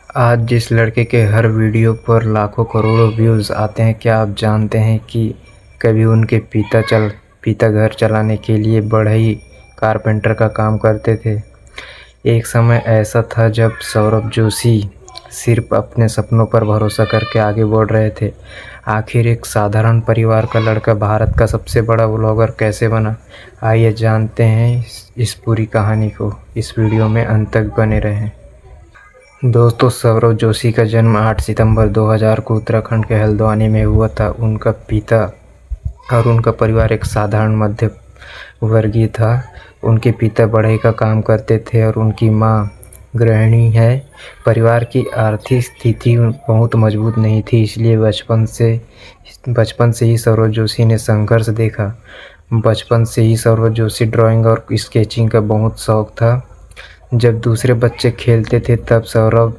आज जिस लड़के के हर वीडियो पर लाखों करोड़ों व्यूज़ आते हैं, क्या आप जानते हैं कि कभी उनके पिता घर चलाने के लिए बढ़ई कारपेंटर का काम करते थे। एक समय ऐसा था जब सौरभ जोशी सिर्फ अपने सपनों पर भरोसा करके आगे बढ़ रहे थे। आखिर एक साधारण परिवार का लड़का भारत का सबसे बड़ा व्लॉगर कैसे बना? आइए जानते हैं इस पूरी कहानी को। इस वीडियो में अंत तक बने रहें। दोस्तों, सौरभ जोशी का जन्म 8 सितंबर 2000 को उत्तराखंड के हल्द्वानी में हुआ था। उनका पिता और उनका परिवार एक साधारण मध्य वर्गीय था। उनके पिता बढ़ई का काम करते थे और उनकी मां गृहिणी है। परिवार की आर्थिक स्थिति बहुत मजबूत नहीं थी, इसलिए बचपन से ही सौरभ जोशी ने संघर्ष देखा। बचपन से ही सौरभ जोशी ड्राइंग और स्केचिंग का बहुत शौक था। जब दूसरे बच्चे खेलते थे तब सौरभ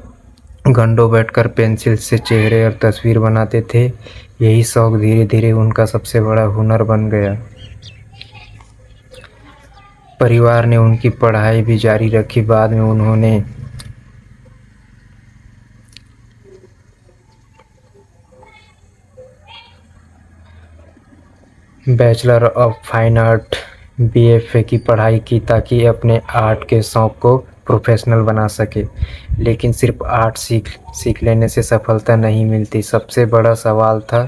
घंटों बैठकर पेंसिल से चेहरे और तस्वीर बनाते थे। यही शौक धीरे धीरे उनका सबसे बड़ा हुनर बन गया। परिवार ने उनकी पढ़ाई भी जारी रखी। बाद में उन्होंने bachelor of fine art BFA की पढ़ाई की ताकि अपने आर्ट के शौक़ को प्रोफेशनल बना सके। लेकिन सिर्फ आर्ट सीख लेने से सफलता नहीं मिलती। सबसे बड़ा सवाल था,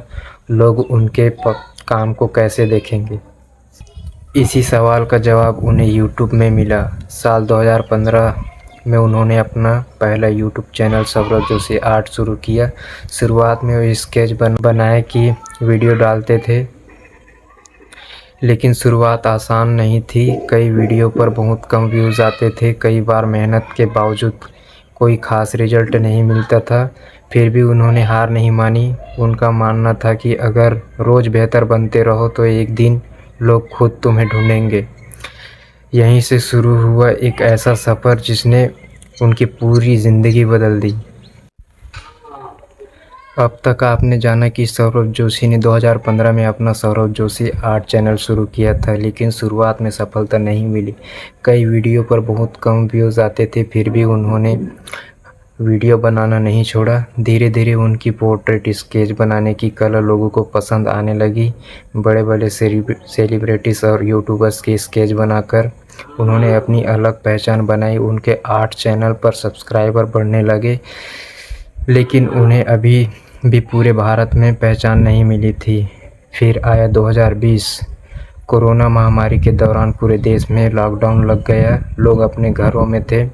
लोग उनके काम को कैसे देखेंगे। इसी सवाल का जवाब उन्हें यूट्यूब में मिला। साल 2015 में उन्होंने अपना पहला YouTube channel Saurabh Joshi art शुरू किया। शुरुआत में वो स्केच बनाए की वीडियो डालते थे, लेकिन शुरुआत आसान नहीं थी। कई वीडियो पर बहुत कम व्यूज़ आते थे। कई बार मेहनत के बावजूद कोई ख़ास रिजल्ट नहीं मिलता था। फिर भी उन्होंने हार नहीं मानी। उनका मानना था कि अगर रोज़ बेहतर बनते रहो तो एक दिन लोग खुद तुम्हें ढूंढेंगे। यहीं से शुरू हुआ एक ऐसा सफ़र जिसने उनकी पूरी ज़िंदगी बदल दी। अब तक आपने जाना कि सौरभ जोशी ने 2015 में अपना सौरभ जोशी आर्ट चैनल शुरू किया था, लेकिन शुरुआत में सफलता नहीं मिली। कई वीडियो पर बहुत कम व्यूज़ आते थे, फिर भी उन्होंने वीडियो बनाना नहीं छोड़ा। धीरे धीरे उनकी पोर्ट्रेट स्केच बनाने की कला लोगों को पसंद आने लगी। बड़े बड़े सेलिब्रिटीज़ और यूट्यूबर्स के स्केच बनाकर उन्होंने अपनी अलग पहचान बनाई। उनके आर्ट चैनल पर सब्सक्राइबर बढ़ने लगे, लेकिन उन्हें अभी भी पूरे भारत में पहचान नहीं मिली थी। फिर आया 2020। कोरोना महामारी के दौरान पूरे देश में लॉकडाउन लग गया। लोग अपने घरों में थे।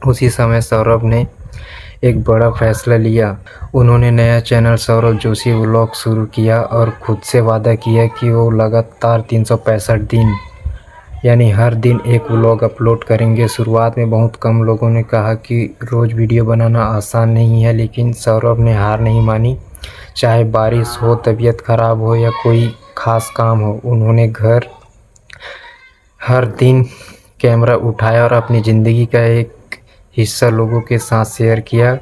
उसी समय सौरभ ने एक बड़ा फैसला लिया। उन्होंने नया चैनल सौरभ जोशी व्लॉग शुरू किया और खुद से वादा किया कि वो लगातार 365 दिन यानी हर दिन एक व्लॉग अपलोड करेंगे। शुरुआत में बहुत कम लोगों ने कहा कि रोज़ वीडियो बनाना आसान नहीं है, लेकिन सौरभ ने हार नहीं मानी। चाहे बारिश हो, तबीयत ख़राब हो या कोई ख़ास काम हो, उन्होंने हर दिन कैमरा उठाया और अपनी ज़िंदगी का एक हिस्सा लोगों के साथ शेयर किया।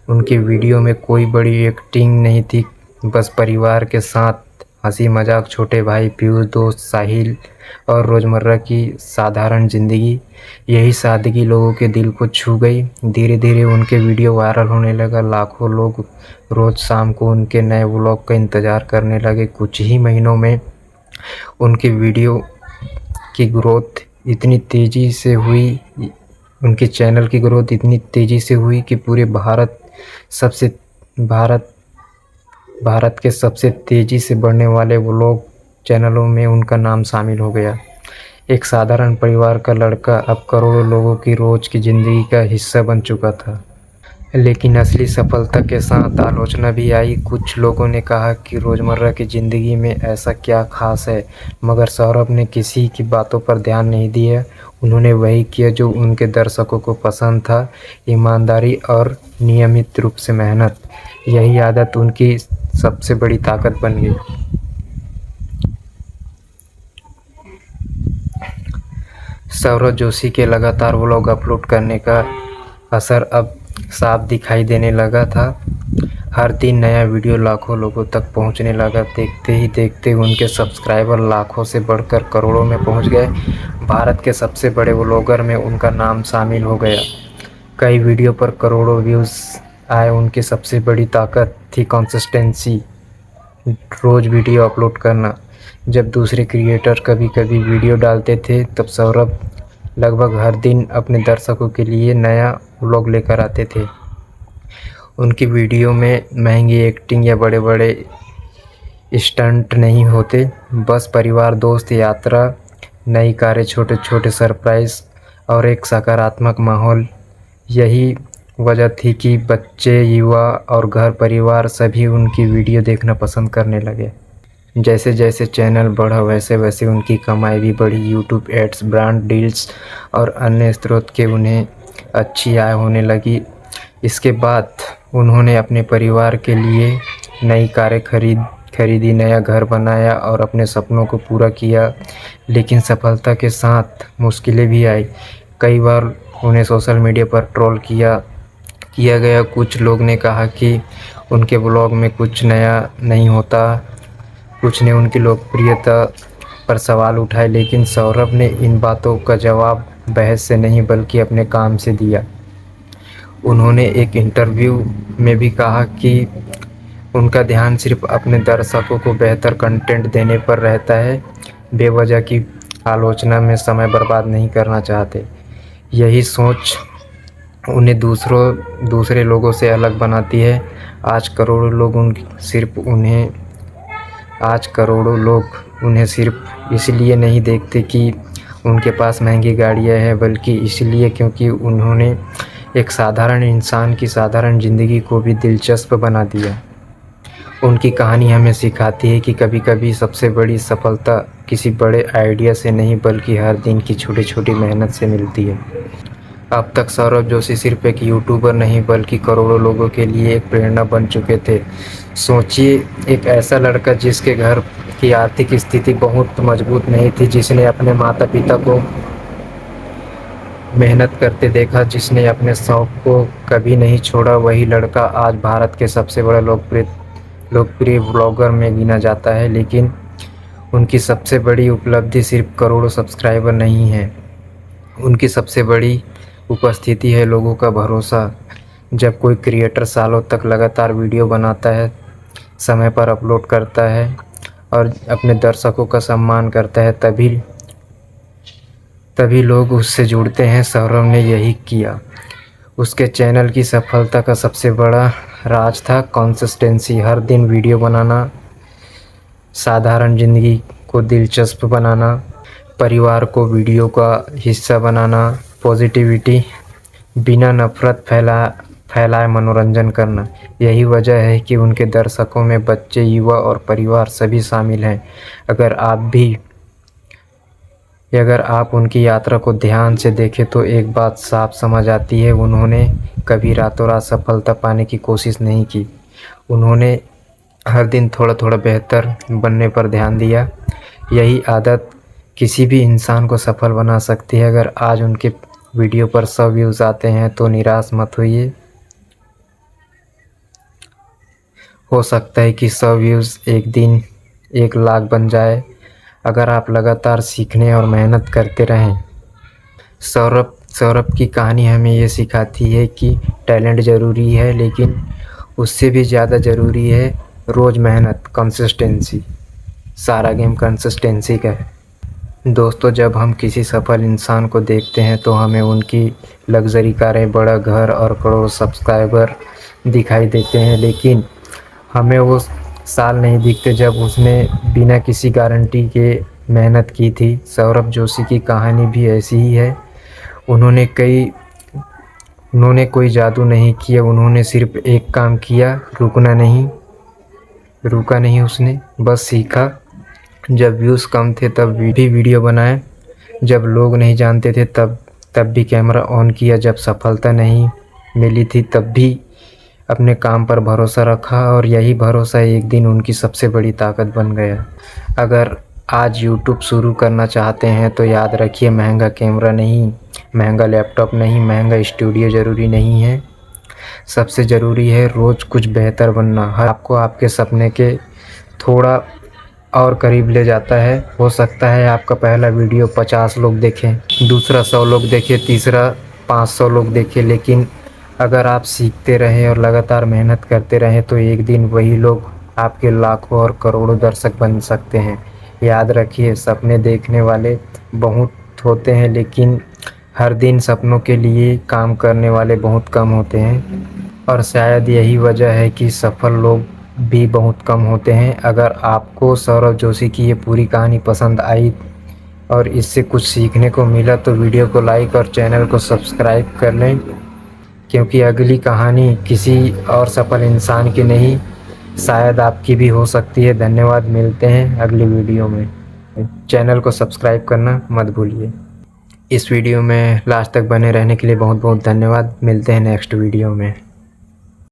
उनकी वीडियो में कोई बड़ी एक्टिंग नहीं थी, बस परिवार के साथ हंसी मजाक, छोटे भाई पीयूष, दोस्त साहिल और रोज़मर्रा की साधारण ज़िंदगी। यही सादगी लोगों के दिल को छू गई। धीरे धीरे उनके वीडियो वायरल होने लगा। लाखों लोग रोज़ शाम को उनके नए व्लॉग का इंतज़ार करने लगे। कुछ ही महीनों में उनके वीडियो की ग्रोथ इतनी तेज़ी से हुई उनके चैनल की ग्रोथ इतनी तेज़ी से हुई कि पूरे भारत के सबसे तेज़ी से बढ़ने वाले व्लॉग चैनलों में उनका नाम शामिल हो गया। एक साधारण परिवार का लड़का अब करोड़ों लोगों की रोज़ की ज़िंदगी का हिस्सा बन चुका था। लेकिन असली सफलता के साथ आलोचना भी आई। कुछ लोगों ने कहा कि रोज़मर्रा की ज़िंदगी में ऐसा क्या खास है, मगर सौरभ ने किसी की बातों पर ध्यान नहीं दिया। उन्होंने वही किया जो उनके दर्शकों को पसंद था, ईमानदारी और नियमित रूप से मेहनत। यही आदत उनकी सबसे बड़ी ताकत बन गई। सौरभ जोशी के लगातार व्लॉग अपलोड करने का असर अब साफ दिखाई देने लगा था। हर दिन नया वीडियो लाखों लोगों तक पहुंचने लगा। देखते ही देखते उनके सब्सक्राइबर लाखों से बढ़कर करोड़ों में पहुंच गए। भारत के सबसे बड़े व्लॉगर में उनका नाम शामिल हो गया। कई वीडियो पर करोड़ों व्यूज़ आए उनकी सबसे बड़ी ताकत थी कंसिस्टेंसी, रोज़ वीडियो अपलोड करना। जब दूसरे क्रिएटर कभी कभी वीडियो डालते थे तब सौरभ लगभग हर दिन अपने दर्शकों के लिए नया व्लॉग लेकर आते थे। उनकी वीडियो में महंगी एक्टिंग या बड़े बड़े स्टंट नहीं होते, बस परिवार, दोस्त, यात्रा, नई कारें, छोटे छोटे सरप्राइज़ और एक सकारात्मक माहौल। यही वजह थी कि बच्चे, युवा और घर परिवार सभी उनकी वीडियो देखना पसंद करने लगे। जैसे जैसे चैनल बढ़ा वैसे वैसे उनकी कमाई भी बढ़ी। यूट्यूब एड्स, ब्रांड डील्स और अन्य स्रोत के उन्हें अच्छी आय होने लगी। इसके बाद उन्होंने अपने परिवार के लिए नई कारें खरीदी, नया घर बनाया और अपने सपनों को पूरा किया। लेकिन सफलता के साथ मुश्किलें भी आई। कई बार उन्हें सोशल मीडिया पर ट्रोल किया गया। कुछ लोग ने कहा कि उनके ब्लॉग में कुछ नया नहीं होता। कुछ ने उनकी लोकप्रियता पर सवाल उठाए, लेकिन सौरभ ने इन बातों का जवाब बहस से नहीं बल्कि अपने काम से दिया। उन्होंने एक इंटरव्यू में भी कहा कि उनका ध्यान सिर्फ अपने दर्शकों को बेहतर कंटेंट देने पर रहता है, बेवजह की आलोचना में समय बर्बाद नहीं करना चाहते। यही सोच उन्हें दूसरे लोगों से अलग बनाती है। आज करोड़ों लोग उन्हें सिर्फ इसलिए नहीं देखते कि उनके पास महंगी गाड़ियाँ हैं, बल्कि इसलिए क्योंकि उन्होंने एक साधारण इंसान की साधारण ज़िंदगी को भी दिलचस्प बना दिया। उनकी कहानी हमें सिखाती है कि कभी-कभी सबसे बड़ी सफलता किसी बड़े आइडिया से नहीं बल्कि हर दिन की छोटी-छोटी मेहनत से मिलती है। अब तक सौरभ जोशी सिर्फ एक यूट्यूबर नहीं बल्कि करोड़ों लोगों के लिए एक प्रेरणा बन चुके थे। सोचिए, एक ऐसा लड़का जिसके घर की आर्थिक स्थिति बहुत मजबूत नहीं थी, जिसने अपने माता पिता को मेहनत करते देखा, जिसने अपने शौक को कभी नहीं छोड़ा, वही लड़का आज भारत के सबसे बड़ा लोकप्रिय ब्लॉगर में गिना जाता है। लेकिन उनकी सबसे बड़ी उपलब्धि सिर्फ करोड़ों सब्सक्राइबर नहीं है, उनकी सबसे बड़ी उपस्थिति है लोगों का भरोसा। जब कोई क्रिएटर सालों तक लगातार वीडियो बनाता है, समय पर अपलोड करता है और अपने दर्शकों का सम्मान करता है, तभी लोग उससे जुड़ते हैं। सौरभ ने यही किया। उसके चैनल की सफलता का सबसे बड़ा राज था कंसिस्टेंसी। हर दिन वीडियो बनाना, साधारण ज़िंदगी को दिलचस्प बनाना, परिवार को वीडियो का हिस्सा बनाना, पॉजिटिविटी बिना नफरत फैलाए मनोरंजन करना। यही वजह है कि उनके दर्शकों में बच्चे, युवा और परिवार सभी शामिल हैं। अगर आप उनकी यात्रा को ध्यान से देखें तो एक बात साफ समझ आती है, उन्होंने कभी रातों रात सफलता पाने की कोशिश नहीं की। उन्होंने हर दिन थोड़ा थोड़ा बेहतर बनने पर ध्यान दिया। यही आदत किसी भी इंसान को सफल बना सकती है। अगर आज उनके वीडियो पर 100 व्यूज़ आते हैं तो निराश मत होइए। हो सकता है कि 100 व्यूज़ एक दिन 1 लाख बन जाए, अगर आप लगातार सीखने और मेहनत करते रहें। सौरभ की कहानी हमें ये सिखाती है कि टैलेंट ज़रूरी है, लेकिन उससे भी ज़्यादा ज़रूरी है रोज़ मेहनत, कंसिस्टेंसी। सारा गेम कंसिस्टेंसी का है। दोस्तों, जब हम किसी सफल इंसान को देखते हैं तो हमें उनकी लग्जरी कारें, बड़ा घर और करोड़ों सब्सक्राइबर दिखाई देते हैं, लेकिन हमें वो साल नहीं दिखते जब उसने बिना किसी गारंटी के मेहनत की थी। सौरभ जोशी की कहानी भी ऐसी ही है। उन्होंने कोई जादू नहीं किया, उन्होंने सिर्फ एक काम किया, रुका नहीं उसने, बस सीखा। जब व्यूज़ कम थे तब भी वीडियो बनाए, जब लोग नहीं जानते थे तब भी कैमरा ऑन किया, जब सफलता नहीं मिली थी तब भी अपने काम पर भरोसा रखा, और यही भरोसा एक दिन उनकी सबसे बड़ी ताकत बन गया। अगर आज यूट्यूब शुरू करना चाहते हैं तो याद रखिए, महंगा कैमरा नहीं, महंगा लैपटॉप नहीं, महंगा स्टूडियो ज़रूरी नहीं है। सबसे ज़रूरी है रोज़ कुछ बेहतर बनना। आपको आपके सपने के थोड़ा और करीब ले जाता है। हो सकता है आपका पहला वीडियो 50 लोग देखें, दूसरा 100 लोग देखें, तीसरा 500 लोग देखें, लेकिन अगर आप सीखते रहें और लगातार मेहनत करते रहें तो एक दिन वही लोग आपके लाखों और करोड़ों दर्शक बन सकते हैं। याद रखिए, सपने देखने वाले बहुत होते हैं, लेकिन हर दिन सपनों के लिए काम करने वाले बहुत कम होते हैं। और शायद यही वजह है कि सफल लोग भी बहुत कम होते हैं। अगर आपको सौरभ जोशी की ये पूरी कहानी पसंद आई और इससे कुछ सीखने को मिला तो वीडियो को लाइक और चैनल को सब्सक्राइब कर लें, क्योंकि अगली कहानी किसी और सफल इंसान की नहीं, शायद आपकी भी हो सकती है। धन्यवाद, मिलते हैं अगली वीडियो में। चैनल को सब्सक्राइब करना मत भूलिए। इस वीडियो में लास्ट तक बने रहने के लिए बहुत बहुत धन्यवाद। मिलते हैं नेक्स्ट वीडियो में।